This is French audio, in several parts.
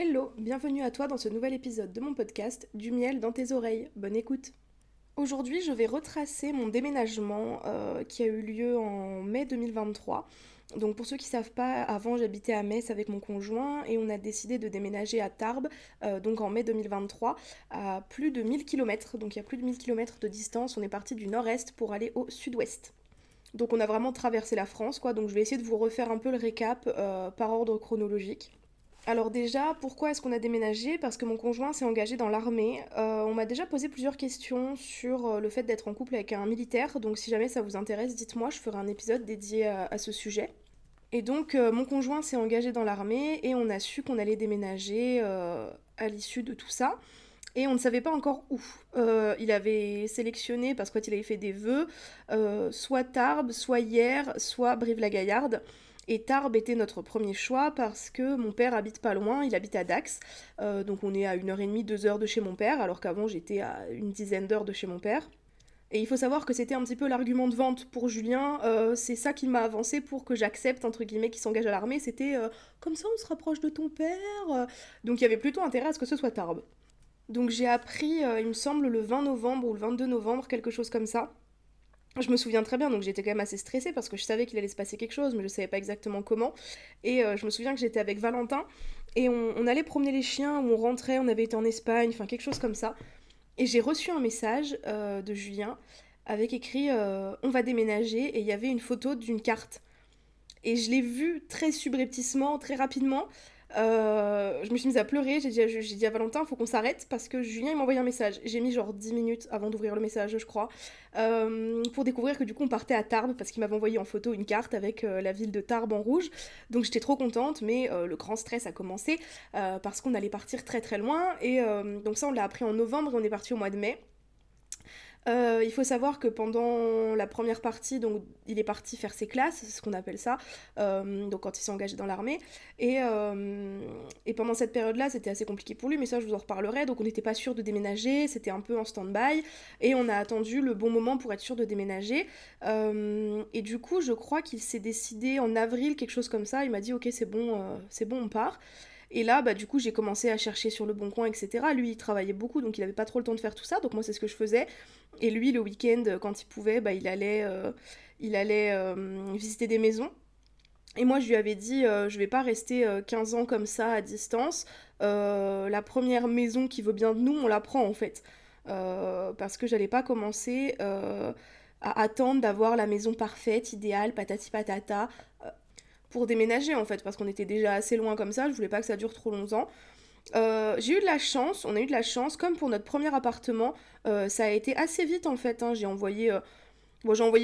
Hello, bienvenue à toi dans ce nouvel épisode de mon podcast Du miel dans tes oreilles. Bonne écoute. Aujourd'hui, je vais retracer mon déménagement qui a eu lieu en mai 2023. Donc pour ceux qui ne savent pas, avant j'habitais à Metz avec mon conjoint et on a décidé de déménager à Tarbes, donc en mai 2023, à plus de 1000 km. Donc il y a plus de 1000 km de distance, on est parti du nord-est pour aller au sud-ouest. Donc on a vraiment traversé la France, quoi. Donc je vais essayer de vous refaire un peu le récap par ordre chronologique. Alors déjà, pourquoi est-ce qu'on a déménagé? Parce que mon conjoint s'est engagé dans l'armée. On m'a déjà posé plusieurs questions sur le fait d'être en couple avec un militaire, donc si jamais ça vous intéresse, dites-moi, je ferai un épisode dédié à ce sujet. Et donc mon conjoint s'est engagé dans l'armée et on a su qu'on allait déménager à l'issue de tout ça. Et on ne savait pas encore où. Il avait sélectionné, parce qu'il avait fait des vœux, soit Tarbes, soit Hyères, soit Brive-la-Gaillarde. Et Tarbes était notre premier choix parce que mon père habite pas loin, il habite à Dax. Donc on est à 1h30, 2 heures de chez mon père, alors qu'avant j'étais à une dizaine d'heures de chez mon père. Et il faut savoir que c'était un petit peu l'argument de vente pour Julien, c'est ça qui m'a avancé pour que j'accepte, entre guillemets, qu'il s'engage à l'armée, c'était comme ça on se rapproche de ton père. Donc il y avait plutôt intérêt à ce que ce soit Tarbes. Donc j'ai appris, il me semble, le 20 novembre ou le 22 novembre, quelque chose comme ça. Je me souviens très bien, donc j'étais quand même assez stressée parce que je savais qu'il allait se passer quelque chose, mais je savais pas exactement comment. Et je me souviens que j'étais avec Valentin et on allait promener les chiens, où on rentrait, on avait été en Espagne, enfin quelque chose comme ça. Et j'ai reçu un message de Julien avec écrit on va déménager et il y avait une photo d'une carte. Et je l'ai vu très subrepticement, très rapidement. Je me suis mise à pleurer, j'ai dit à Valentin, faut qu'on s'arrête parce que Julien il m'a envoyé un message. J'ai mis genre 10 minutes avant d'ouvrir le message, je crois, pour découvrir que du coup on partait à Tarbes parce qu'il m'avait envoyé en photo une carte avec la ville de Tarbes en rouge. Donc j'étais trop contente, mais le grand stress a commencé parce qu'on allait partir très très loin. Et donc ça on l'a appris en novembre et on est parti au mois de mai. Il faut savoir que pendant la première partie, donc il est parti faire ses classes, c'est ce qu'on appelle ça, donc quand il s'est engagé dans l'armée, et pendant cette période-là, c'était assez compliqué pour lui, mais ça je vous en reparlerai, donc on n'était pas sûr de déménager, c'était un peu en stand-by, et on a attendu le bon moment pour être sûr de déménager, et du coup je crois qu'il s'est décidé en avril, quelque chose comme ça, il m'a dit ok c'est bon on part. Et là, bah, du coup, j'ai commencé à chercher sur le bon coin, etc. Lui, il travaillait beaucoup, donc il avait pas trop le temps de faire tout ça. Donc moi, c'est ce que je faisais. Et lui, le week-end, quand il pouvait, bah, il allait visiter des maisons. Et moi, je lui avais dit, je vais pas rester 15 ans comme ça à distance. La première maison qui veut bien de nous, on la prend en fait. Parce que j'allais pas commencer à attendre d'avoir la maison parfaite, idéale, patati patata, pour déménager en fait, parce qu'on était déjà assez loin comme ça, je voulais pas que ça dure trop longtemps. J'ai eu de la chance, on a eu de la chance, comme pour notre premier appartement, ça a été assez vite en fait, hein. J'ai envoyé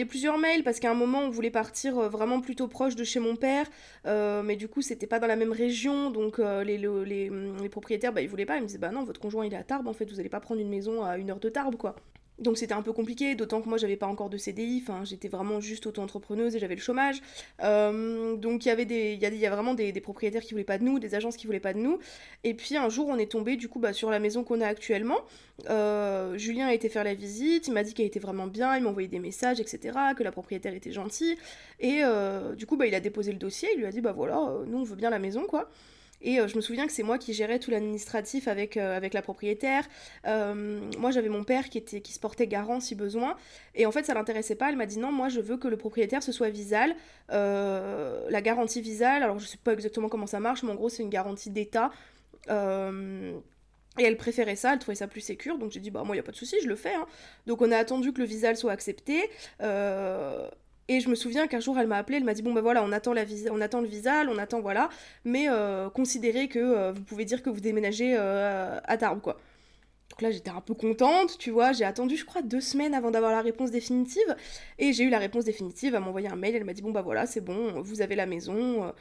plusieurs mails parce qu'à un moment on voulait partir vraiment plutôt proche de chez mon père, mais du coup c'était pas dans la même région, donc les propriétaires bah, ils voulaient pas, ils me disaient bah non votre conjoint il est à Tarbes en fait, vous allez pas prendre une maison à 1 heure de Tarbes quoi. Donc c'était un peu compliqué, d'autant que moi j'avais pas encore de CDI, enfin j'étais vraiment juste auto-entrepreneuse et j'avais le chômage. Donc il y a vraiment des propriétaires qui voulaient pas de nous, des agences qui voulaient pas de nous. Et puis un jour on est tombé du coup bah, sur la maison qu'on a actuellement. Julien a été faire la visite, il m'a dit qu'elle était vraiment bien, il m'a envoyé des messages, etc. Que la propriétaire était gentille. Et du coup bah, il a déposé le dossier, il lui a dit bah voilà, nous on veut bien la maison quoi. Et je me souviens que c'est moi qui gérais tout l'administratif avec la propriétaire. Moi j'avais mon père qui se portait garant si besoin. Et en fait ça l'intéressait pas, elle m'a dit non moi je veux que le propriétaire ce soit Visal. La garantie Visal, alors je sais pas exactement comment ça marche, mais en gros c'est une garantie d'État. Et elle préférait ça, elle trouvait ça plus sécure, donc j'ai dit bah moi y a pas de souci, je le fais. Hein. Donc on a attendu que le Visal soit accepté. Et je me souviens qu'un jour elle m'a appelé, elle m'a dit bon ben voilà on attend on attend le Visal, on attend voilà, mais considérez que vous pouvez dire que vous déménagez à Tarbes quoi. Donc là j'étais un peu contente, tu vois, j'ai attendu je crois 2 semaines avant d'avoir la réponse définitive, et j'ai eu la réponse définitive, elle m'a envoyé un mail, elle m'a dit bon bah voilà c'est bon, vous avez la maison,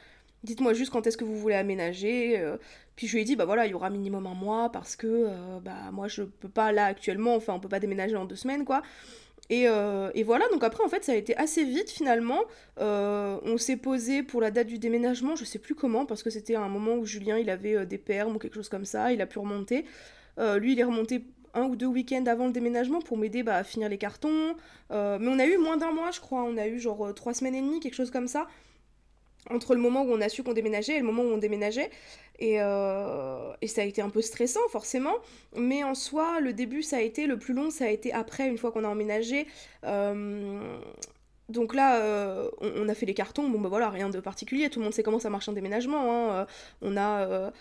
dites-moi juste quand est-ce que vous voulez aménager, puis je lui ai dit bah voilà il y aura minimum un mois parce que bah moi je peux pas là actuellement, enfin on peut pas déménager en 2 semaines quoi, et voilà, donc après en fait ça a été assez vite finalement. On s'est posé pour la date du déménagement, je sais plus comment, parce que c'était un moment où Julien il avait des permes ou quelque chose comme ça, il a pu remonter. Lui il est remonté 1 ou 2 week-ends avant le déménagement pour m'aider bah, à finir les cartons. Mais on a eu moins d'un mois je crois, on a eu genre 3 semaines et demie, quelque chose comme ça. entre le moment où on a su qu'on déménageait et le moment où on déménageait. Et ça a été un peu stressant, forcément. Mais en soi, le début, ça a été, le plus long, ça a été après, une fois qu'on a emménagé. Euh, donc là, on a fait les cartons, bon bah voilà, rien de particulier, tout le monde sait comment ça marche un déménagement, hein. On a...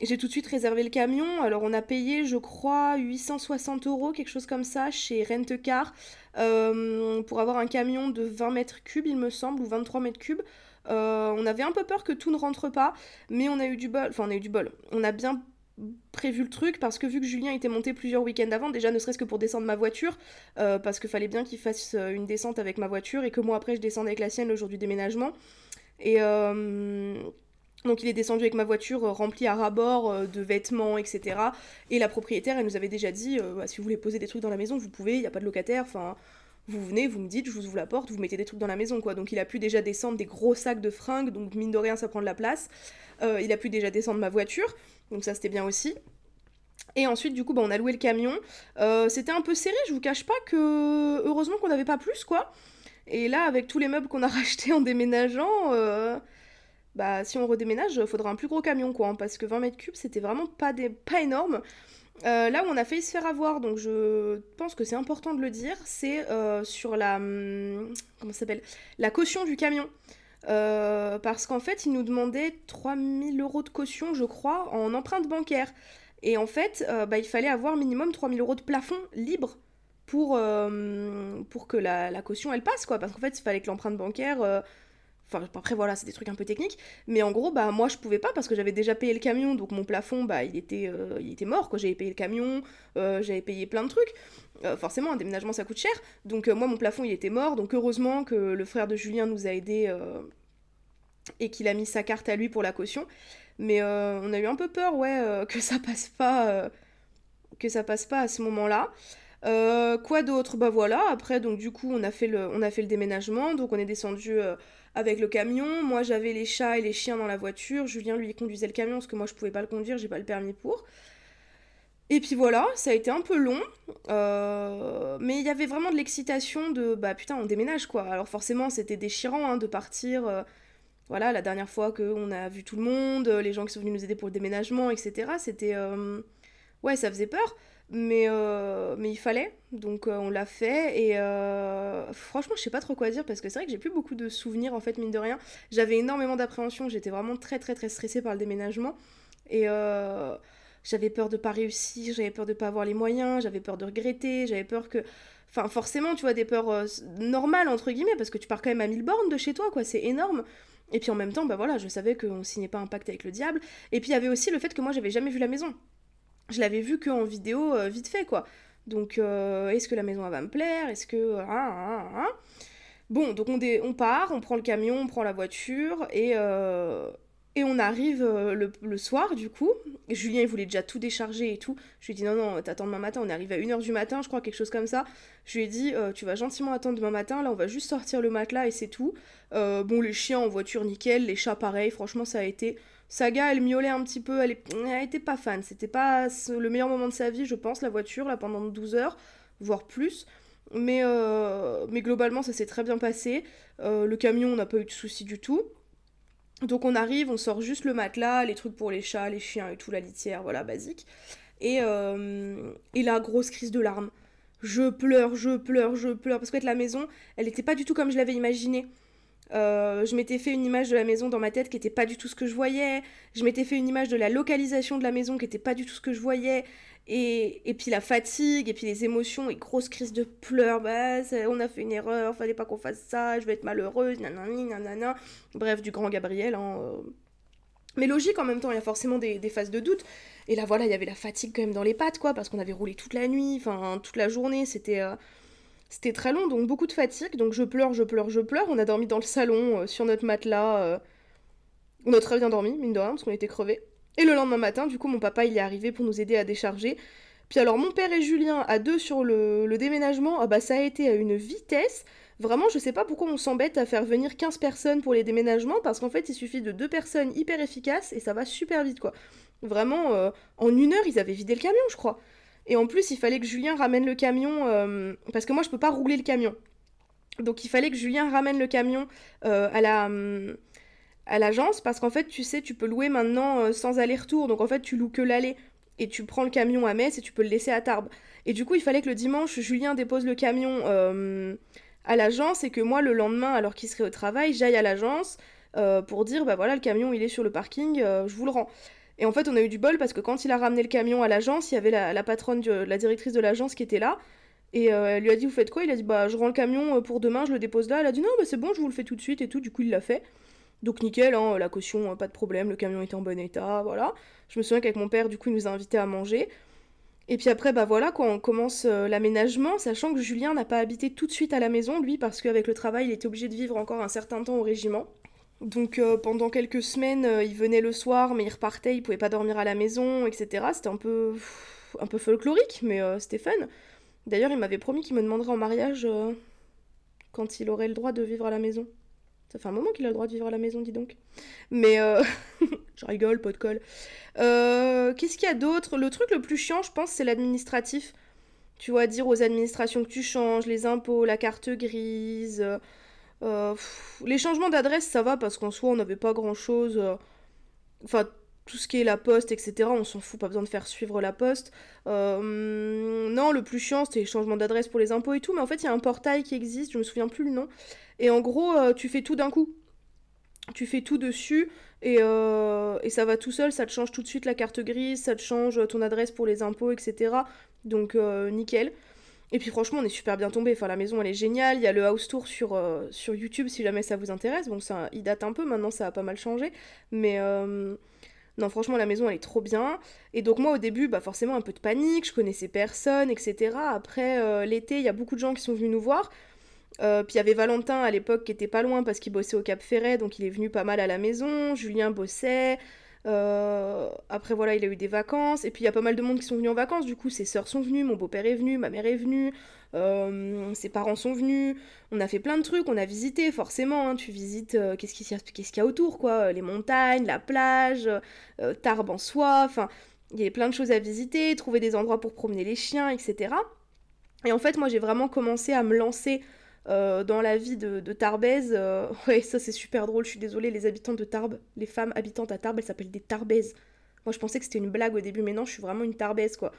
J'ai tout de suite réservé le camion, alors on a payé, je crois, 860 euros, quelque chose comme ça, chez Rent-A-Car, pour avoir un camion de 20 mètres cubes, il me semble, ou 23 mètres cubes. On avait un peu peur que tout ne rentre pas, mais on a eu du bol, enfin on a eu du bol, on a bien prévu le truc parce que vu que Julien était monté plusieurs week-ends avant, déjà ne serait-ce que pour descendre ma voiture, parce qu'il fallait bien qu'il fasse une descente avec ma voiture et que moi après je descende avec la sienne le jour du déménagement. Et donc il est descendu avec ma voiture remplie à ras-bord de vêtements, etc. Et la propriétaire, elle nous avait déjà dit, bah, si vous voulez poser des trucs dans la maison, vous pouvez, il n'y a pas de locataire, enfin... Vous venez, vous me dites, je vous ouvre la porte, vous mettez des trucs dans la maison, quoi. Donc il a pu déjà descendre des gros sacs de fringues, donc mine de rien, ça prend de la place. Il a pu déjà descendre ma voiture, donc ça c'était bien aussi. Et ensuite, du coup, bah, on a loué le camion. C'était un peu serré, je vous cache pas que... Heureusement qu'on n'avait pas plus, quoi. Et là, avec tous les meubles qu'on a rachetés en déménageant, bah si on redéménage, faudra un plus gros camion, quoi. Hein, parce que 20 mètres cubes, c'était vraiment pas énorme. Là où on a failli se faire avoir, donc je pense que c'est important de le dire, c'est sur la... comment ça s'appelle, la caution du camion. Parce qu'en fait, ils nous demandaient 3000 euros de caution, je crois, en empreinte bancaire. Et en fait, bah, il fallait avoir minimum 3000 euros de plafond libre pour que la caution, elle passe, quoi. Parce qu'en fait, il fallait que l'empreinte bancaire... Enfin, après, voilà, c'est des trucs un peu techniques. Mais en gros, bah, moi, je pouvais pas parce que j'avais déjà payé le camion. Donc, mon plafond, bah, il était mort, quoi. J'avais payé le camion, j'avais payé plein de trucs. Forcément, un déménagement, ça coûte cher. Donc, moi, mon plafond, il était mort. Donc, heureusement que le frère de Julien nous a aidés et qu'il a mis sa carte à lui pour la caution. Mais on a eu un peu peur, ouais, que ça passe pas à ce moment-là. Quoi d'autre? Bah voilà, après, donc du coup, on a fait le déménagement, donc on est descendu avec le camion. Moi, j'avais les chats et les chiens dans la voiture. Julien, lui, il conduisait le camion parce que moi, je pouvais pas le conduire, j'ai pas le permis pour. Et puis voilà, ça a été un peu long, mais il y avait vraiment de l'excitation de bah putain, on déménage quoi. Alors forcément, c'était déchirant hein, de partir. Voilà, la dernière fois qu'on a vu tout le monde, les gens qui sont venus nous aider pour le déménagement, etc. C'était ouais, ça faisait peur, mais il fallait, donc on l'a fait, et franchement, je sais pas trop quoi dire, parce que c'est vrai que j'ai plus beaucoup de souvenirs, en fait, mine de rien. J'avais énormément d'appréhension, j'étais vraiment très très très stressée par le déménagement, et j'avais peur de pas réussir, j'avais peur de pas avoir les moyens, j'avais peur de regretter, j'avais peur que... Enfin, forcément, tu vois, des peurs normales, entre guillemets, parce que tu pars quand même à 1000 bornes de chez toi, quoi, c'est énorme. Et puis en même temps, bah voilà, je savais qu'on signait pas un pacte avec le diable. Et puis il y avait aussi le fait que moi, j'avais jamais vu la maison. Je l'avais vue qu'en vidéo, vite fait, quoi. Donc, est-ce que la maison elle va me plaire? Est-ce que... Bon, donc on part, on prend le camion, on prend la voiture, et on arrive le soir, du coup. Et Julien, il voulait déjà tout décharger et tout. Je lui ai dit, non, non, t'attends demain matin. On est arrivé à 1h du matin, je crois, quelque chose comme ça. Je lui ai dit, tu vas gentiment attendre demain matin. Là, on va juste sortir le matelas et c'est tout. Bon, les chiens en voiture, nickel. Les chats, pareil. Franchement, ça a été... Saga, elle miaulait un petit peu. Elle était pas fan. C'était pas le meilleur moment de sa vie, je pense, la voiture, là, pendant 12 heures, voire plus. Mais globalement, ça s'est très bien passé. Le camion, on n'a pas eu de soucis du tout. Donc on arrive, on sort juste le matelas, les trucs pour les chats, les chiens et tout, la litière, voilà, basique. Et là, grosse crise de larmes. Je pleure, je pleure, je pleure. Parce qu'en fait, la maison, elle était pas du tout comme je l'avais imaginé. Je m'étais fait une image de la maison dans ma tête qui était pas du tout ce que je voyais. Je m'étais fait une image de la localisation de la maison qui était pas du tout ce que je voyais. Et puis la fatigue, et puis les émotions, et grosse crise de pleurs. Bah, on a fait une erreur, fallait pas qu'on fasse ça, je vais être malheureuse, nanani, nanana. Bref, du grand Gabriel. Hein. Mais logique en même temps, il y a forcément des phases de doute. Et là, voilà, il y avait la fatigue quand même dans les pattes, quoi, parce qu'on avait roulé toute la nuit, enfin, toute la journée, c'était très long, donc beaucoup de fatigue. Donc je pleure, je pleure, je pleure. On a dormi dans le salon, sur notre matelas. On a très bien dormi, mine de rien, parce qu'on était crevés. Et le lendemain matin, du coup, mon papa, il est arrivé pour nous aider à décharger. Puis alors, mon père et Julien, à deux sur le déménagement, ah bah ça a été à une vitesse. Vraiment, je sais pas pourquoi on s'embête à faire venir 15 personnes pour les déménagements, parce qu'en fait, il suffit de deux personnes hyper efficaces et ça va super vite, quoi. Vraiment, en 1 heure, ils avaient vidé le camion, je crois. Et en plus, il fallait que Julien ramène le camion, parce que moi, je peux pas rouler le camion. Donc, il fallait que Julien ramène le camion à à l'agence, parce qu'en fait, tu sais, tu peux louer maintenant sans aller-retour, donc en fait, tu loues que l'aller, et tu prends le camion à Metz et tu peux le laisser à Tarbes. Et du coup, il fallait que le dimanche, Julien dépose le camion à l'agence, et que moi, le lendemain, alors qu'il serait au travail, j'aille à l'agence pour dire, bah voilà, le camion, il est sur le parking, je vous le rends. Et en fait, on a eu du bol parce que quand il a ramené le camion à l'agence, il y avait la patronne, la directrice de l'agence qui était là. Et elle lui a dit, vous faites quoi? Il a dit, bah je rends le camion pour demain, je le dépose là. Elle a dit, non, bah c'est bon, je vous le fais tout de suite et tout. Du coup, il l'a fait. Donc nickel, hein, la caution, pas de problème, le camion était en bon état, voilà. Je me souviens qu'avec mon père, du coup, il nous a invités à manger. Et puis après, bah voilà, quand on commence l'aménagement, sachant que Julien n'a pas habité tout de suite à la maison, lui, parce qu'avec le travail, il était obligé de vivre encore un certain temps au régiment. Donc pendant quelques semaines, il venait le soir, mais il repartait, il pouvait pas dormir à la maison, etc. C'était un peu folklorique, mais c'était fun. D'ailleurs, il m'avait promis qu'il me demanderait en mariage quand il aurait le droit de vivre à la maison. Ça fait un moment qu'il a le droit de vivre à la maison, dis donc. Mais je rigole, pas de colle. Qu'est-ce qu'il y a d'autre? Le truc le plus chiant, je pense, c'est l'administratif. Tu vois, dire aux administrations que tu changes, les impôts, la carte grise. Les changements d'adresse, ça va parce qu'en soi, on n'avait pas grand-chose. Enfin, tout ce qui est la poste, etc., on s'en fout, pas besoin de faire suivre la poste. Non, le plus chiant, c'était les changements d'adresse pour les impôts et tout, mais en fait, il y a un portail qui existe, je me souviens plus le nom. Et en gros, tu fais tout d'un coup. Tu fais tout dessus et ça va tout seul, ça te change tout de suite la carte grise, ça te change ton adresse pour les impôts, etc. Donc nickel. Et puis franchement, on est super bien tombé. Enfin, la maison, elle est géniale. Il y a le house tour sur YouTube si jamais ça vous intéresse. Bon, ça, il date un peu maintenant, ça a pas mal changé. Mais non, franchement, la maison, elle est trop bien. Et donc moi, au début, bah forcément, un peu de panique. Je connaissais personne, etc. Après, l'été, il y a beaucoup de gens qui sont venus nous voir. Puis il y avait Valentin à l'époque qui était pas loin parce qu'il bossait au Cap Ferret, donc il est venu pas mal à la maison. Julien bossait. Après voilà, il a eu des vacances. Et puis il y a pas mal de monde qui sont venus en vacances. Du coup, ses sœurs sont venues, mon beau-père est venu, ma mère est venue, ses parents sont venus. On a fait plein de trucs, on a visité forcément. Hein, tu visites qu'est-ce qu'il y a autour, quoi. Les montagnes, la plage, Tarbes en soi. Enfin, il y avait plein de choses à visiter, trouver des endroits pour promener les chiens, etc. Et en fait, moi, j'ai vraiment commencé à me lancer dans la vie de Tarbaises. Ouais, ça c'est super drôle, je suis désolée, les habitants de Tarbes, les femmes habitantes à Tarbes, elles s'appellent des Tarbaises. Moi, je pensais que c'était une blague au début, mais non, je suis vraiment une Tarbaise, quoi.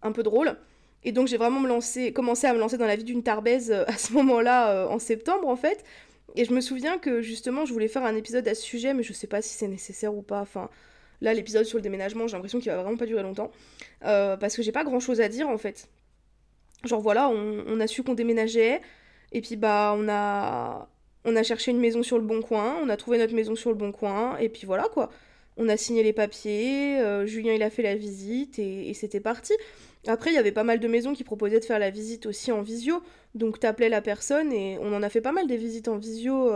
Un peu drôle. Et donc, j'ai vraiment commencé à me lancer dans la vie d'une Tarbaise à ce moment-là, en septembre, en fait. Et je me souviens que, justement, je voulais faire un épisode à ce sujet, mais je sais pas si c'est nécessaire ou pas. Enfin, là, l'épisode sur le déménagement, j'ai l'impression qu'il va vraiment pas durer longtemps. Parce que j'ai pas grand-chose à dire, en fait. Genre voilà, on a su qu'on déménageait, et puis bah on a cherché une maison sur le bon coin, on a trouvé notre maison sur le bon coin, et puis voilà quoi. On a signé les papiers, Julien il a fait la visite, et c'était parti. Après, il y avait pas mal de maisons qui proposaient de faire la visite aussi en visio, donc t'appelais la personne, et on en a fait pas mal des visites en visio.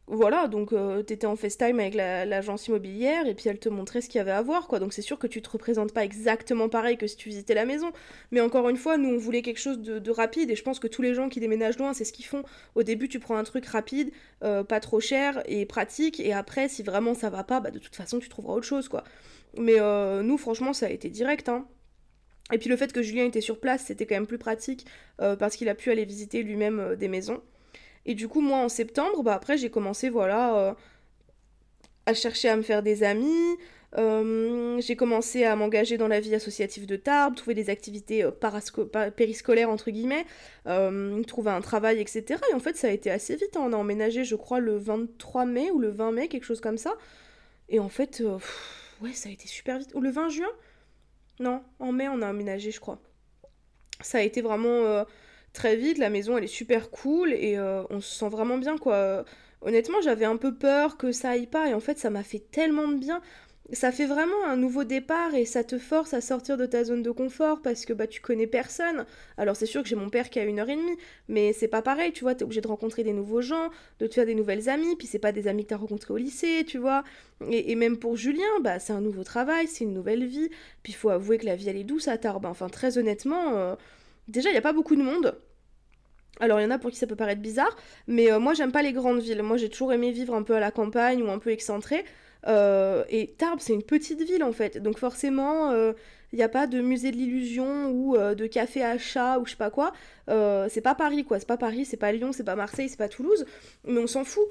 Voilà, donc t'étais en FaceTime avec l'agence immobilière et puis elle te montrait ce qu'il y avait à voir, quoi. Donc c'est sûr que tu te représentes pas exactement pareil que si tu visitais la maison. Mais encore une fois, nous on voulait quelque chose de rapide et je pense que tous les gens qui déménagent loin, c'est ce qu'ils font. Au début, tu prends un truc rapide, pas trop cher et pratique et après, si vraiment ça va pas, bah de toute façon, tu trouveras autre chose, quoi. Mais nous, franchement, ça a été direct, hein. Et puis le fait que Julien était sur place, c'était quand même plus pratique parce qu'il a pu aller visiter lui-même des maisons. Et du coup, moi, en septembre, bah après, j'ai commencé, voilà, à chercher à me faire des amis. J'ai commencé à m'engager dans la vie associative de Tarbes, trouver des activités périscolaires, entre guillemets, trouver un travail, etc. Et en fait, ça a été assez vite, hein. On a emménagé, je crois, le 23 mai ou le 20 mai, quelque chose comme ça. Et en fait, ouais, ça a été super vite. Ou le 20 juin? Non, en mai, on a emménagé, je crois. Ça a été vraiment très vite, la maison elle est super cool et on se sent vraiment bien quoi. Honnêtement, j'avais un peu peur que ça aille pas et en fait ça m'a fait tellement de bien. Ça fait vraiment un nouveau départ et ça te force à sortir de ta zone de confort parce que bah tu connais personne. Alors c'est sûr que j'ai mon père qui a 1 heure et demie, mais c'est pas pareil, tu vois, t'es obligé de rencontrer des nouveaux gens, de te faire des nouvelles amies, puis c'est pas des amis que t'as rencontrés au lycée, tu vois. Et même pour Julien, bah c'est un nouveau travail, c'est une nouvelle vie, puis il faut avouer que la vie elle est douce à Tarbes. Enfin très honnêtement, déjà il y a pas beaucoup de monde. Alors il y en a pour qui ça peut paraître bizarre, mais moi j'aime pas les grandes villes. Moi j'ai toujours aimé vivre un peu à la campagne ou un peu excentré. Et Tarbes c'est une petite ville en fait, donc forcément il n'y a pas de musée de l'illusion ou de café à chat ou je sais pas quoi. C'est pas Paris quoi, c'est pas Paris, c'est pas Lyon, c'est pas Marseille, c'est pas Toulouse, mais on s'en fout.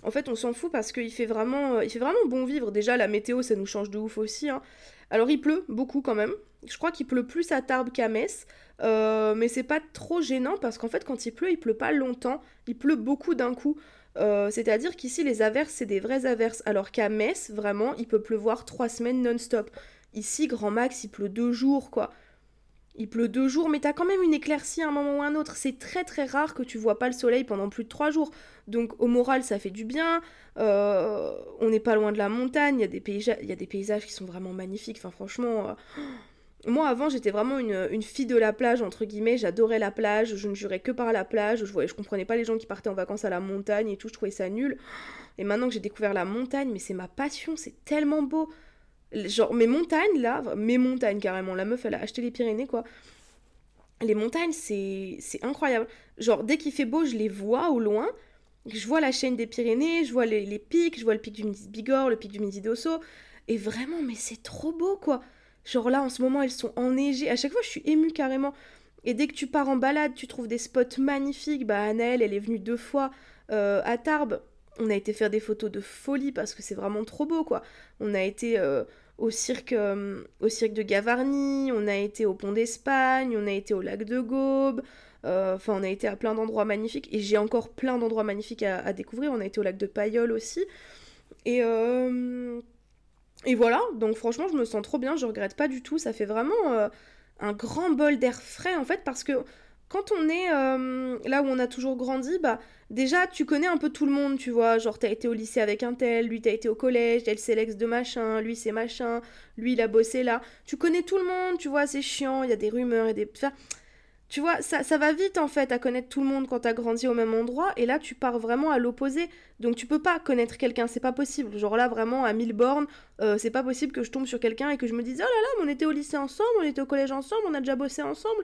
En fait, on s'en fout parce il fait vraiment bon vivre. Déjà, la météo, ça nous change de ouf aussi, hein. Alors, il pleut beaucoup quand même. Je crois qu'il pleut plus à Tarbes qu'à Metz. Mais c'est pas trop gênant parce qu'en fait, quand il pleut pas longtemps. Il pleut beaucoup d'un coup. C'est-à-dire qu'ici, les averses, c'est des vraies averses. Alors qu'à Metz, vraiment, il peut pleuvoir 3 semaines non-stop. Ici, grand max, il pleut 2 jours, quoi. Il pleut 2 jours, mais t'as quand même une éclaircie à un moment ou à un autre. C'est très très rare que tu vois pas le soleil pendant plus de 3 jours. Donc au moral, ça fait du bien. On n'est pas loin de la montagne. Il y a des paysages qui sont vraiment magnifiques. Enfin, franchement, moi avant, j'étais vraiment une fille de la plage, entre guillemets. J'adorais la plage. Je ne jurais que par la plage. Je comprenais pas les gens qui partaient en vacances à la montagne et tout. Je trouvais ça nul. Et maintenant que j'ai découvert la montagne, mais c'est ma passion. C'est tellement beau. Genre, mes montagnes, là, mes montagnes carrément, la meuf, elle a acheté les Pyrénées, quoi. Les montagnes, c'est incroyable. Genre, dès qu'il fait beau, je les vois au loin. Je vois la chaîne des Pyrénées, je vois les pics, je vois le pic du Midi de Bigorre, le pic du Midi d'Osso. Et vraiment, mais c'est trop beau, quoi. Genre là, en ce moment, elles sont enneigées. À chaque fois, je suis émue carrément. Et dès que tu pars en balade, tu trouves des spots magnifiques. Bah, Anaëlle, elle est venue 2 fois à Tarbes. On a été faire des photos de folie parce que c'est vraiment trop beau, quoi. On a été au cirque de Gavarnie, on a été au Pont d'Espagne, on a été au lac de Gaume. Enfin, on a été à plein d'endroits magnifiques. Et j'ai encore plein d'endroits magnifiques à découvrir. On a été au lac de Payolle aussi. Et, euh, et voilà, donc franchement, je me sens trop bien, je regrette pas du tout. Ça fait vraiment un grand bol d'air frais en fait, parce que quand on est là où on a toujours grandi, bah déjà tu connais un peu tout le monde, tu vois. Genre t'as été au lycée avec un tel, lui t'as été au collège, elle c'est l'ex de machin, lui c'est machin, lui il a bossé là. Tu connais tout le monde, tu vois, c'est chiant, il y a des rumeurs et des. Enfin, tu vois, ça va vite en fait à connaître tout le monde quand t'as grandi au même endroit, et là tu pars vraiment à l'opposé. Donc tu peux pas connaître quelqu'un, c'est pas possible. Genre là vraiment à 1000 bornes, c'est pas possible que je tombe sur quelqu'un et que je me dise oh là là, mais on était au lycée ensemble, on était au collège ensemble, on a déjà bossé ensemble.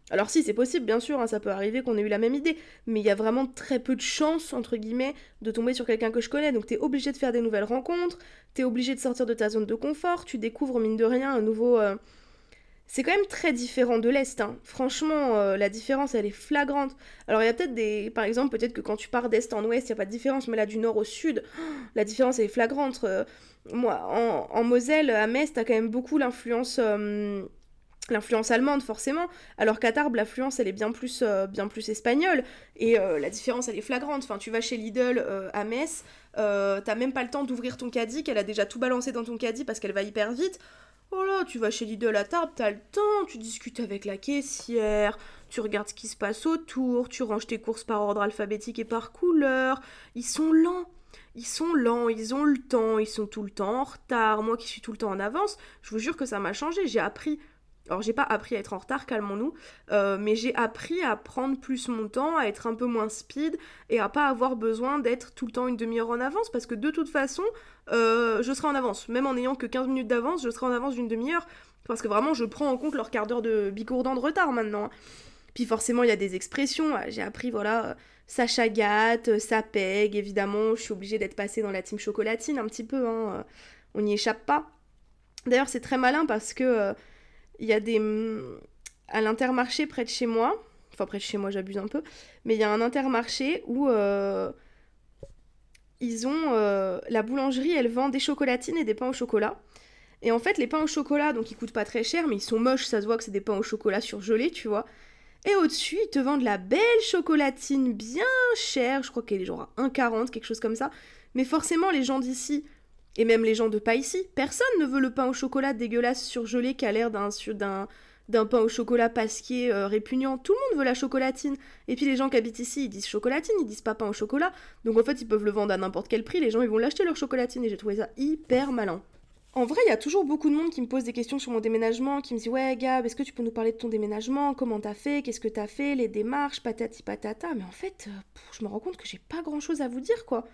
Alors si c'est possible, bien sûr, hein, ça peut arriver qu'on ait eu la même idée, mais il y a vraiment très peu de chances, entre guillemets, de tomber sur quelqu'un que je connais. Donc t'es obligé de faire des nouvelles rencontres, t'es obligé de sortir de ta zone de confort, tu découvres mine de rien un nouveau. C'est quand même très différent de l'Est, hein. Franchement, la différence, elle est flagrante. Alors, il y a peut-être des. Par exemple, peut-être que quand tu pars d'Est en Ouest, il n'y a pas de différence, mais là, du Nord au Sud, la différence, elle est flagrante. Moi, en Moselle, à Metz, t'as quand même beaucoup l'influence allemande, forcément, alors qu'à Tarbes, l'influence, elle est bien plus espagnole, et la différence, elle est flagrante. Enfin, tu vas chez Lidl à Metz, t'as même pas le temps d'ouvrir ton caddie, qu'elle a déjà tout balancé dans ton caddie parce qu'elle va hyper vite. Oh là, tu vas chez Lidl à Tarbes, t'as le temps, tu discutes avec la caissière, tu regardes ce qui se passe autour, tu ranges tes courses par ordre alphabétique et par couleur. Ils sont lents. Ils sont lents, ils ont le temps, ils sont tout le temps en retard. Moi qui suis tout le temps en avance, je vous jure que ça m'a changé. J'ai appris. Alors j'ai pas appris à être en retard, calmons-nous, mais j'ai appris à prendre plus mon temps, à être un peu moins speed et à pas avoir besoin d'être tout le temps une demi-heure en avance, parce que de toute façon, je serai en avance. Même en n'ayant que 15 minutes d'avance, je serai en avance d'une demi-heure, parce que vraiment je prends en compte leur quart d'heure de bigourdan de retard maintenant, hein. Puis forcément il y a des expressions, j'ai appris voilà, ça chagate, ça pègue, évidemment je suis obligée d'être passée dans la team chocolatine un petit peu, hein, on n'y échappe pas. D'ailleurs c'est très malin parce que il y a des. À l'Intermarché près de chez moi, enfin près de chez moi j'abuse un peu, mais il y a un Intermarché où ils ont. La boulangerie elle vend des chocolatines et des pains au chocolat. Et en fait les pains au chocolat, donc ils coûtent pas très cher, mais ils sont moches, ça se voit que c'est des pains au chocolat surgelés, tu vois. Et au-dessus ils te vendent la belle chocolatine bien chère, je crois qu'elle est genre à 1,40, quelque chose comme ça. Mais forcément les gens d'ici, et même les gens de pas ici, personne ne veut le pain au chocolat dégueulasse surgelé qui a l'air d'un pain au chocolat pasquier répugnant. Tout le monde veut la chocolatine. Et puis les gens qui habitent ici, ils disent chocolatine, ils disent pas pain au chocolat. Donc en fait, ils peuvent le vendre à n'importe quel prix. Les gens, ils vont l'acheter leur chocolatine. Et j'ai trouvé ça hyper malin. En vrai, il y a toujours beaucoup de monde qui me pose des questions sur mon déménagement, qui me dit ouais Gab, est-ce que tu peux nous parler de ton déménagement, comment t'as fait, qu'est-ce que t'as fait, les démarches, patati patata. Mais en fait, je me rends compte que j'ai pas grand-chose à vous dire, quoi.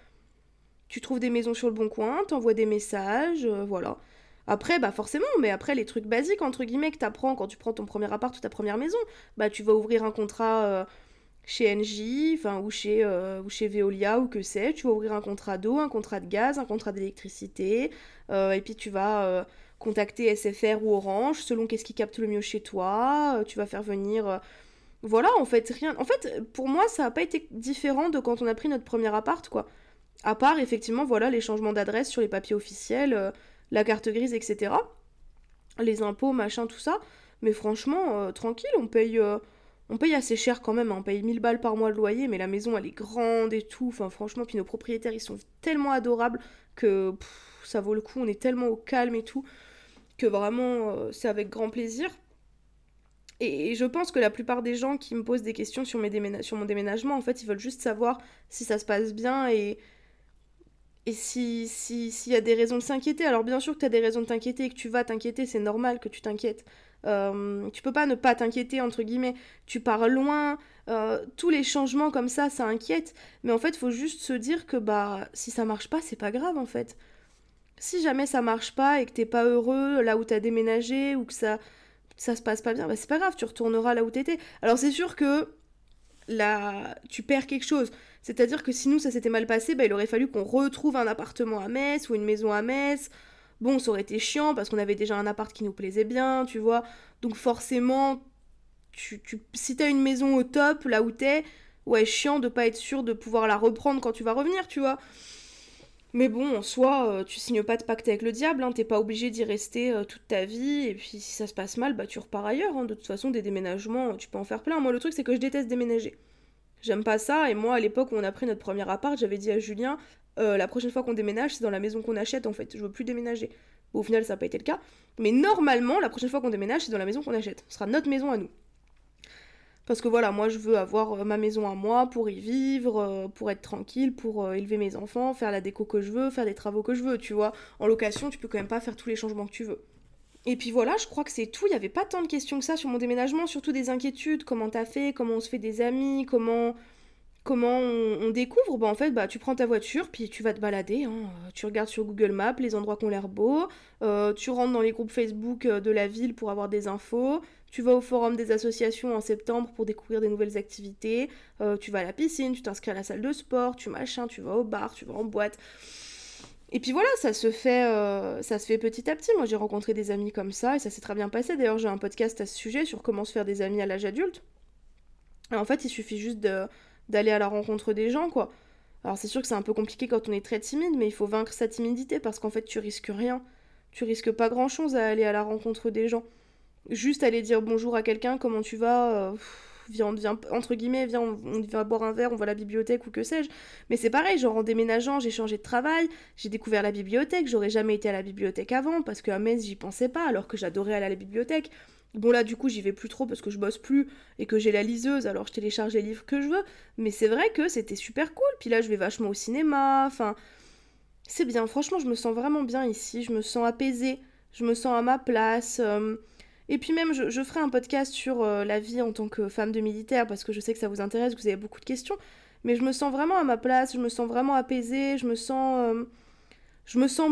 Tu trouves des maisons sur le bon coin, t'envoies des messages, voilà. Après, bah forcément, mais après les trucs basiques, entre guillemets, que t'apprends quand tu prends ton premier appart ou ta première maison, bah tu vas ouvrir un contrat chez Engie, enfin, ou chez Veolia, ou que sais, tu vas ouvrir un contrat d'eau, un contrat de gaz, un contrat d'électricité, et puis tu vas contacter SFR ou Orange, selon qu'est-ce qui capte le mieux chez toi, tu vas faire venir. Voilà, en fait, rien. En fait, pour moi, ça n'a pas été différent de quand on a pris notre premier appart, quoi. À part, effectivement, voilà, les changements d'adresse sur les papiers officiels, la carte grise, etc. Les impôts, machin, tout ça. Mais franchement, tranquille, on paye assez cher quand même, hein. On paye 1000 balles par mois de loyer, mais la maison, elle est grande et tout. Enfin, franchement, puis nos propriétaires, ils sont tellement adorables que ça vaut le coup. On est tellement au calme et tout, que vraiment, c'est avec grand plaisir. Et je pense que la plupart des gens qui me posent des questions sur, sur mon déménagement, en fait, ils veulent juste savoir si ça se passe bien et s'il y a des raisons de s'inquiéter. Alors bien sûr que tu as des raisons de t'inquiéter et que tu vas t'inquiéter, c'est normal que tu t'inquiètes. Tu peux pas ne pas t'inquiéter, entre guillemets. Tu pars loin, tous les changements comme ça inquiète. Mais en fait, faut juste se dire que bah si ça marche pas, c'est pas grave en fait. Si jamais ça marche pas et que t'es pas heureux là où t'as déménagé ou que ça se passe pas bien, bah c'est pas grave, tu retourneras là où t'étais. Alors c'est sûr que là, tu perds quelque chose. C'est-à-dire que si nous ça s'était mal passé, bah, il aurait fallu qu'on retrouve un appartement à Metz ou une maison à Metz. Bon, ça aurait été chiant parce qu'on avait déjà un appart qui nous plaisait bien, tu vois. Donc forcément, si t'as une maison au top, là où t'es, ouais, chiant de pas être sûr de pouvoir la reprendre quand tu vas revenir, tu vois. Mais bon, en soi, tu signes pas de pacte avec le diable, hein, t'es pas obligé d'y rester toute ta vie, et puis si ça se passe mal, bah tu repars ailleurs, hein. De toute façon, des déménagements, tu peux en faire plein. Moi, le truc, c'est que je déteste déménager. J'aime pas ça, et moi, à l'époque où on a pris notre premier appart, j'avais dit à Julien, la prochaine fois qu'on déménage, c'est dans la maison qu'on achète, en fait, je veux plus déménager. Bon, au final, ça n'a pas été le cas, mais normalement, la prochaine fois qu'on déménage, c'est dans la maison qu'on achète. Ce sera notre maison à nous. Parce que voilà, moi je veux avoir ma maison à moi pour y vivre, pour être tranquille, pour élever mes enfants, faire la déco que je veux, faire des travaux que je veux, tu vois. En location, tu peux quand même pas faire tous les changements que tu veux. Et puis voilà, je crois que c'est tout. Il y avait pas tant de questions que ça sur mon déménagement, surtout des inquiétudes. Comment t'as fait, comment on se fait des amis, comment on découvre. Bah en fait, bah tu prends ta voiture, puis tu vas te balader, hein. Tu regardes sur Google Maps les endroits qui ont l'air beaux, tu rentres dans les groupes Facebook de la ville pour avoir des infos, tu vas au forum des associations en septembre pour découvrir des nouvelles activités, tu vas à la piscine, tu t'inscris à la salle de sport, tu vas au bar, tu vas en boîte. Et puis voilà, ça se fait petit à petit. Moi, j'ai rencontré des amis comme ça et ça s'est très bien passé. D'ailleurs, j'ai un podcast à ce sujet sur comment se faire des amis à l'âge adulte. Et en fait, il suffit juste d'aller à la rencontre des gens, quoi. Alors, c'est sûr que c'est un peu compliqué quand on est très timide, mais il faut vaincre sa timidité parce qu'en fait, tu risques rien. Tu risques pas grand-chose à aller à la rencontre des gens. Juste aller dire bonjour à quelqu'un, comment tu vas, viens, entre guillemets, viens, on va boire un verre, on va à la bibliothèque ou que sais-je. Mais c'est pareil, genre en déménageant, j'ai changé de travail, j'ai découvert la bibliothèque, j'aurais jamais été à la bibliothèque avant, parce qu'à Metz, j'y pensais pas, alors que j'adorais aller à la bibliothèque. Bon là, du coup, j'y vais plus trop parce que je bosse plus et que j'ai la liseuse, alors je télécharge les livres que je veux. Mais c'est vrai que c'était super cool. Puis là, je vais vachement au cinéma, enfin, c'est bien. Franchement, je me sens vraiment bien ici, je me sens apaisée, je me sens à ma place. Et puis même, je ferai un podcast sur la vie en tant que femme de militaire, parce que je sais que ça vous intéresse, que vous avez beaucoup de questions. Mais je me sens vraiment à ma place, je me sens vraiment apaisée, je me sens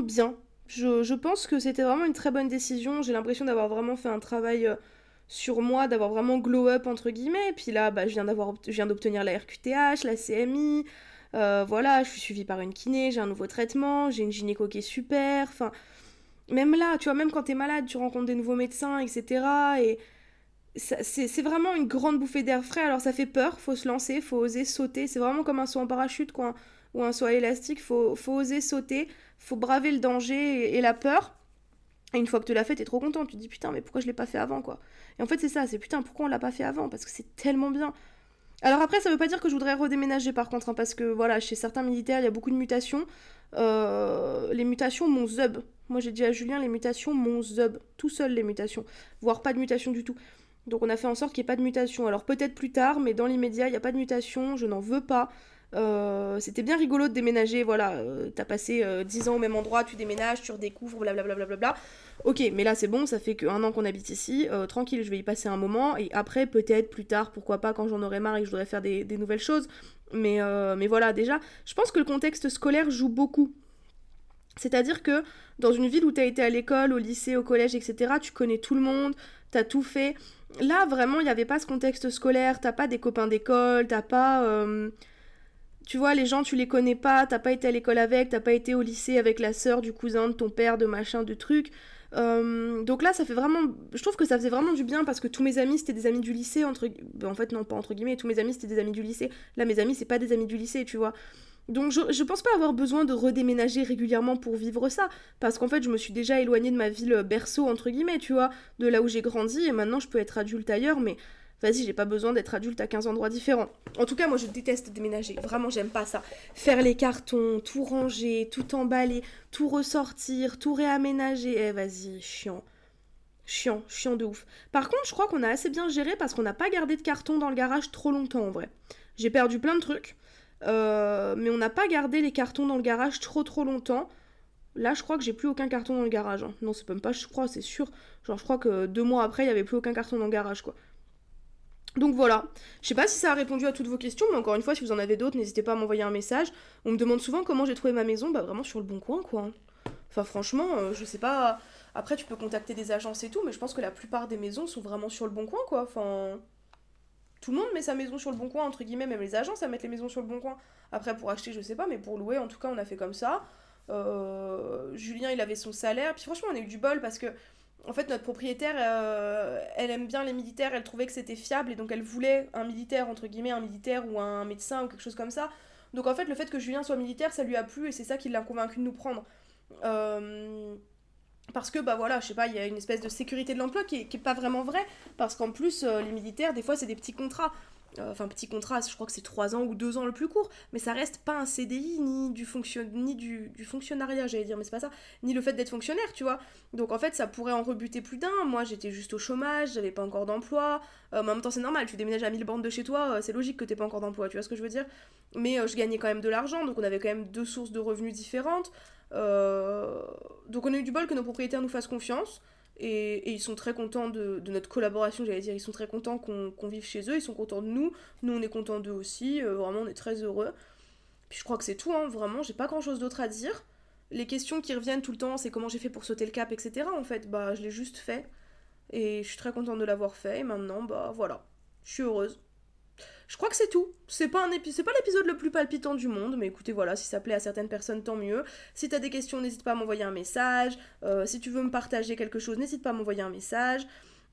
bien. Je pense que c'était vraiment une très bonne décision. J'ai l'impression d'avoir vraiment fait un travail sur moi, d'avoir vraiment glow up entre guillemets. Et puis là, bah, je viens d'obtenir la RQTH, la CMI. Voilà, je suis suivie par une kiné, j'ai un nouveau traitement, j'ai une gynéco qui est super. Enfin, même là, tu vois, même quand t'es malade, tu rencontres des nouveaux médecins, etc. Et c'est vraiment une grande bouffée d'air frais. Alors ça fait peur, faut se lancer, faut oser sauter. C'est vraiment comme un saut en parachute, quoi, ou un saut à élastique. Faut oser sauter, faut braver le danger et la peur. Et une fois que tu l'as fait, t'es trop content. Tu te dis putain, mais pourquoi je l'ai pas fait avant, quoi. Et en fait, c'est ça, c'est putain, pourquoi on l'a pas fait avant? Parce que c'est tellement bien. Alors après, ça veut pas dire que je voudrais redéménager par contre, hein, parce que voilà, chez certains militaires, il y a beaucoup de mutations. Les mutations m'ont zub. Moi j'ai dit à Julien, les mutations m'ont zub. Tout seul les mutations. Voire pas de mutation du tout. Donc on a fait en sorte qu'il n'y ait pas de mutation. Alors peut-être plus tard, mais dans l'immédiat, il n'y a pas de mutation, je n'en veux pas. C'était bien rigolo de déménager, voilà, t'as passé 10 ans au même endroit, tu déménages, tu redécouvres, blablabla. Bla bla bla. Ok, mais là c'est bon, ça fait qu'un an qu'on habite ici, tranquille, je vais y passer un moment, et après peut-être plus tard, pourquoi pas, quand j'en aurai marre et que je voudrais faire des nouvelles choses. Mais voilà, déjà, je pense que le contexte scolaire joue beaucoup. C'est-à-dire que dans une ville où t'as été à l'école, au lycée, au collège, etc., tu connais tout le monde, t'as tout fait. Là, vraiment, il n'y avait pas ce contexte scolaire, t'as pas des copains d'école, t'as pas... tu vois, les gens, tu les connais pas, t'as pas été à l'école avec, t'as pas été au lycée avec la sœur du cousin de ton père, de machin, de trucs. Donc là, ça fait vraiment... Je trouve que ça faisait vraiment du bien parce que tous mes amis, c'était des amis du lycée, entre... Ben, en fait, non, pas entre guillemets, tous mes amis, c'était des amis du lycée. Là, mes amis, c'est pas des amis du lycée, tu vois. Donc je pense pas avoir besoin de redéménager régulièrement pour vivre ça, parce qu'en fait je me suis déjà éloignée de ma ville berceau entre guillemets, tu vois, de là où j'ai grandi, et maintenant je peux être adulte ailleurs, mais vas-y, j'ai pas besoin d'être adulte à 15 endroits différents. En tout cas, moi je déteste déménager, vraiment j'aime pas ça. Faire les cartons, tout ranger, tout emballer, tout ressortir, tout réaménager, vas-y, chiant. Chiant, chiant de ouf. Par contre, je crois qu'on a assez bien géré parce qu'on n'a pas gardé de carton dans le garage trop longtemps en vrai. J'ai perdu plein de trucs, mais on n'a pas gardé les cartons dans le garage trop longtemps. Là, je crois que j'ai plus aucun carton dans le garage, hein. Non, c'est même pas, je crois, c'est sûr. Genre, je crois que 2 mois après, il y avait plus aucun carton dans le garage, quoi. Donc voilà, je sais pas si ça a répondu à toutes vos questions, mais encore une fois, si vous en avez d'autres, n'hésitez pas à m'envoyer un message. On me demande souvent comment j'ai trouvé ma maison, bah vraiment sur le bon coin, quoi. Enfin, franchement, je sais pas. Après, tu peux contacter des agences et tout, mais je pense que la plupart des maisons sont vraiment sur le bon coin, quoi. Enfin, tout le monde met sa maison sur le bon coin, entre guillemets, même les agences à mettre les maisons sur le bon coin. Après, pour acheter, je sais pas, mais pour louer, en tout cas, on a fait comme ça. Julien, il avait son salaire. Puis franchement, on a eu du bol parce que, en fait, notre propriétaire, elle aime bien les militaires, elle trouvait que c'était fiable et donc elle voulait un militaire, entre guillemets, un militaire ou un médecin ou quelque chose comme ça. Donc en fait, le fait que Julien soit militaire, ça lui a plu et c'est ça qui l'a convaincu de nous prendre. Euh, Parce que, bah voilà, je sais pas, il y a une espèce de sécurité de l'emploi qui est pas vraiment vraie. Parce qu'en plus, les militaires, des fois, c'est des petits contrats. Enfin, petits contrats, je crois que c'est 3 ans ou 2 ans le plus court. Mais ça reste pas un CDI, ni du fonctionnariat, j'allais dire, mais c'est pas ça. Ni le fait d'être fonctionnaire, tu vois. Donc en fait, ça pourrait en rebuter plus d'un. Moi, j'étais juste au chômage, j'avais pas encore d'emploi. Mais en même temps, c'est normal, tu déménages à 1000 bornes de chez toi, c'est logique que t'aies pas encore d'emploi, tu vois ce que je veux dire. Mais je gagnais quand même de l'argent, donc on avait quand même deux sources de revenus différentes. Euh, donc on a eu du bol que nos propriétaires nous fassent confiance. Et ils sont très contents de notre collaboration, j'allais dire. Ils sont très contents qu'on vive chez eux, ils sont contents de nous. Nous, on est contents d'eux aussi. Vraiment, on est très heureux. Puis je crois que c'est tout, hein, vraiment, j'ai pas grand chose d'autre à dire. Les questions qui reviennent tout le temps, c'est comment j'ai fait pour sauter le cap, etc. En fait, bah, je l'ai juste fait. Et je suis très contente de l'avoir fait. Et maintenant, bah, voilà. Je suis heureuse. Je crois que c'est tout. C'est pas l'épisode le plus palpitant du monde, mais écoutez, voilà, si ça plaît à certaines personnes, tant mieux. Si t'as des questions, n'hésite pas à m'envoyer un message. Si tu veux me partager quelque chose, n'hésite pas à m'envoyer un message.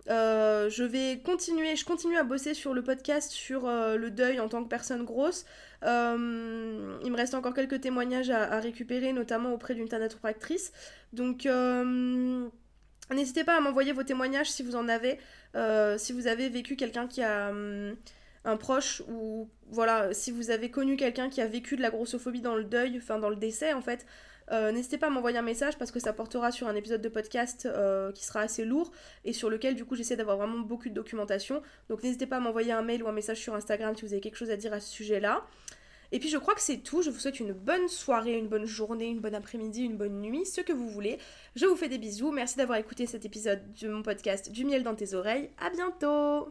Je continue à bosser sur le podcast sur le deuil en tant que personne grosse. Il me reste encore quelques témoignages à récupérer, notamment auprès d'une thanatopractrice. Donc, n'hésitez pas à m'envoyer vos témoignages si vous en avez. Si vous avez vécu quelqu'un qui a un proche ou voilà, si vous avez connu quelqu'un qui a vécu de la grossophobie dans le deuil, enfin dans le décès en fait, n'hésitez pas à m'envoyer un message parce que ça portera sur un épisode de podcast qui sera assez lourd et sur lequel du coup j'essaie d'avoir vraiment beaucoup de documentation. Donc n'hésitez pas à m'envoyer un mail ou un message sur Instagram si vous avez quelque chose à dire à ce sujet-là. Et puis je crois que c'est tout, je vous souhaite une bonne soirée, une bonne journée, une bonne après-midi, une bonne nuit, ce que vous voulez. Je vous fais des bisous, merci d'avoir écouté cet épisode de mon podcast Du miel dans tes oreilles, à bientôt.